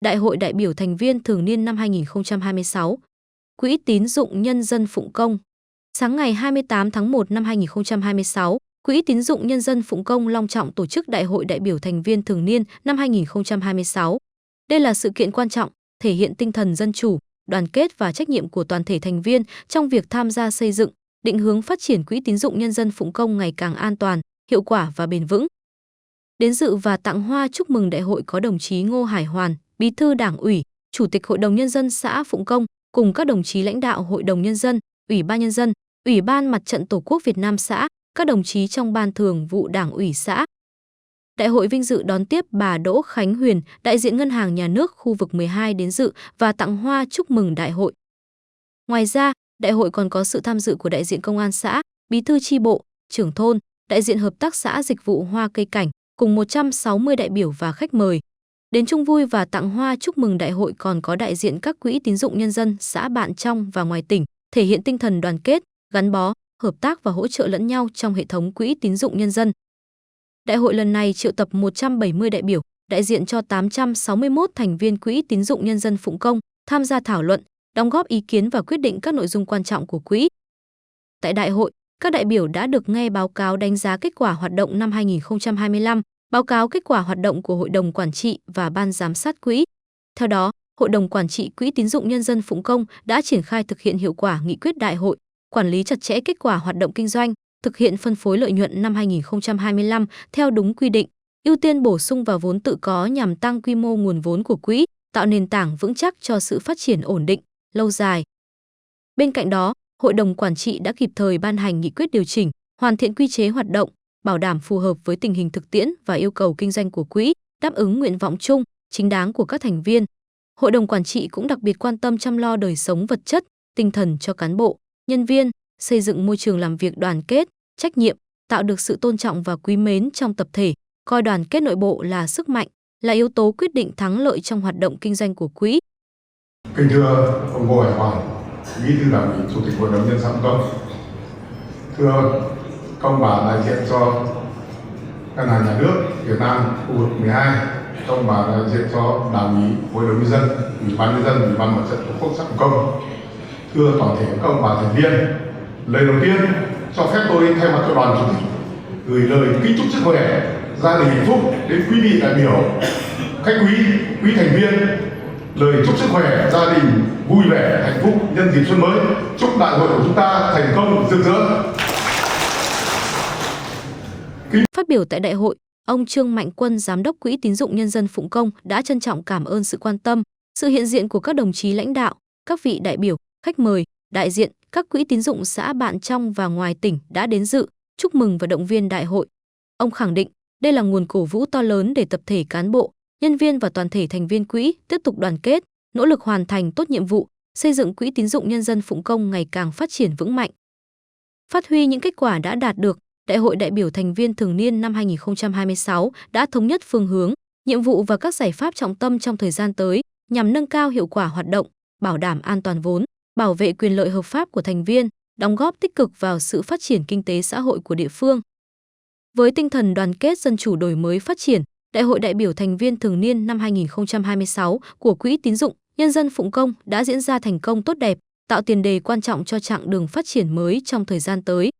Đại hội đại biểu thành viên thường niên năm 2026. Quỹ tín dụng nhân dân Phụng Công. Sáng ngày 28 tháng 1 năm 2026, Quỹ tín dụng nhân dân Phụng Công long trọng tổ chức Đại hội đại biểu thành viên thường niên năm 2026. Đây là sự kiện quan trọng, thể hiện tinh thần dân chủ, đoàn kết và trách nhiệm của toàn thể thành viên trong việc tham gia xây dựng, định hướng phát triển Quỹ tín dụng nhân dân Phụng Công ngày càng an toàn, hiệu quả và bền vững. Đến dự và tặng hoa chúc mừng đại hội có đồng chí Ngô Hải Hoàn, Bí thư Đảng ủy, Chủ tịch Hội đồng Nhân dân xã Phụng Công, cùng các đồng chí lãnh đạo Hội đồng Nhân dân, Ủy ban Nhân dân, Ủy ban Mặt trận Tổ quốc Việt Nam xã, các đồng chí trong Ban Thường vụ Đảng ủy xã. Đại hội vinh dự đón tiếp bà Đỗ Khánh Huyền, đại diện Ngân hàng Nhà nước khu vực 12 đến dự và tặng hoa chúc mừng đại hội. Ngoài ra, đại hội còn có sự tham dự của đại diện Công an xã, Bí thư chi bộ, trưởng thôn, đại diện Hợp tác xã Dịch vụ Hoa Cây Cảnh, cùng 160 đại biểu và khách mời. Đến chung vui và tặng hoa chúc mừng đại hội còn có đại diện các quỹ tín dụng nhân dân xã bạn trong và ngoài tỉnh, thể hiện tinh thần đoàn kết, gắn bó, hợp tác và hỗ trợ lẫn nhau trong hệ thống quỹ tín dụng nhân dân. Đại hội lần này triệu tập 170 đại biểu, đại diện cho 861 thành viên Quỹ tín dụng nhân dân Phụng Công tham gia thảo luận, đóng góp ý kiến và quyết định các nội dung quan trọng của quỹ. Tại đại hội, các đại biểu đã được nghe báo cáo đánh giá kết quả hoạt động năm 2025, báo cáo kết quả hoạt động của Hội đồng Quản trị và Ban Giám sát Quỹ. Theo đó, Hội đồng Quản trị Quỹ tín dụng nhân dân Phụng Công đã triển khai thực hiện hiệu quả nghị quyết đại hội, quản lý chặt chẽ kết quả hoạt động kinh doanh, thực hiện phân phối lợi nhuận năm 2025 theo đúng quy định, ưu tiên bổ sung vào vốn tự có nhằm tăng quy mô nguồn vốn của quỹ, tạo nền tảng vững chắc cho sự phát triển ổn định, lâu dài. Bên cạnh đó, Hội đồng Quản trị đã kịp thời ban hành nghị quyết điều chỉnh, hoàn thiện quy chế hoạt động, bảo đảm phù hợp với tình hình thực tiễn và yêu cầu kinh doanh của quỹ, đáp ứng nguyện vọng chung, chính đáng của các thành viên. Hội đồng Quản trị cũng đặc biệt quan tâm chăm lo đời sống vật chất, tinh thần cho cán bộ, nhân viên, xây dựng môi trường làm việc đoàn kết, trách nhiệm, tạo được sự tôn trọng và quý mến trong tập thể, coi đoàn kết nội bộ là sức mạnh, là yếu tố quyết định thắng lợi trong hoạt động kinh doanh của quỹ. Kính thưa ông Ngô Hải Hoàn, Bí thư Đảng ủy, Chủ tịch Hội đồng Nhân dân Phụng Công. Thưa công bà đại diện cho Ngân hàng Nhà nước Việt Nam khu vực 12, công bà đại diện cho Đảng ủy, Hội đồng Nhân dân, Ủy ban Nhân dân, Ủy ban Mặt trận Tổ quốc xã Phụng Công. Thưa toàn thể các ông bà thành viên, lời đầu tiên cho phép tôi thay mặt cho đoàn chủ tịch gửi lời kính chúc sức khỏe, gia đình hạnh phúc đến quý vị đại biểu, khách quý thành viên. Lời chúc sức khỏe, gia đình vui vẻ, hạnh phúc nhân dịp xuân mới. Chúc đại hội của chúng ta thành công rực rỡ. Phát biểu tại đại hội, ông Trương Mạnh Quân, Giám đốc Quỹ tín dụng nhân dân Phụng Công đã trân trọng cảm ơn sự quan tâm, sự hiện diện của các đồng chí lãnh đạo, các vị đại biểu, khách mời, đại diện các quỹ tín dụng xã bạn trong và ngoài tỉnh đã đến dự, chúc mừng và động viên đại hội. Ông khẳng định, đây là nguồn cổ vũ to lớn để tập thể cán bộ, nhân viên và toàn thể thành viên quỹ tiếp tục đoàn kết, nỗ lực hoàn thành tốt nhiệm vụ, xây dựng Quỹ tín dụng nhân dân Phụng Công ngày càng phát triển vững mạnh. Phát huy những kết quả đã đạt được, Đại hội đại biểu thành viên thường niên năm 2026 đã thống nhất phương hướng, nhiệm vụ và các giải pháp trọng tâm trong thời gian tới nhằm nâng cao hiệu quả hoạt động, bảo đảm an toàn vốn, bảo vệ quyền lợi hợp pháp của thành viên, đóng góp tích cực vào sự phát triển kinh tế xã hội của địa phương. Với tinh thần đoàn kết dân chủ đổi mới phát triển, Đại hội đại biểu thành viên thường niên năm 2026 của Quỹ tín dụng nhân dân Phụng Công đã diễn ra thành công tốt đẹp, tạo tiền đề quan trọng cho chặng đường phát triển mới trong thời gian tới.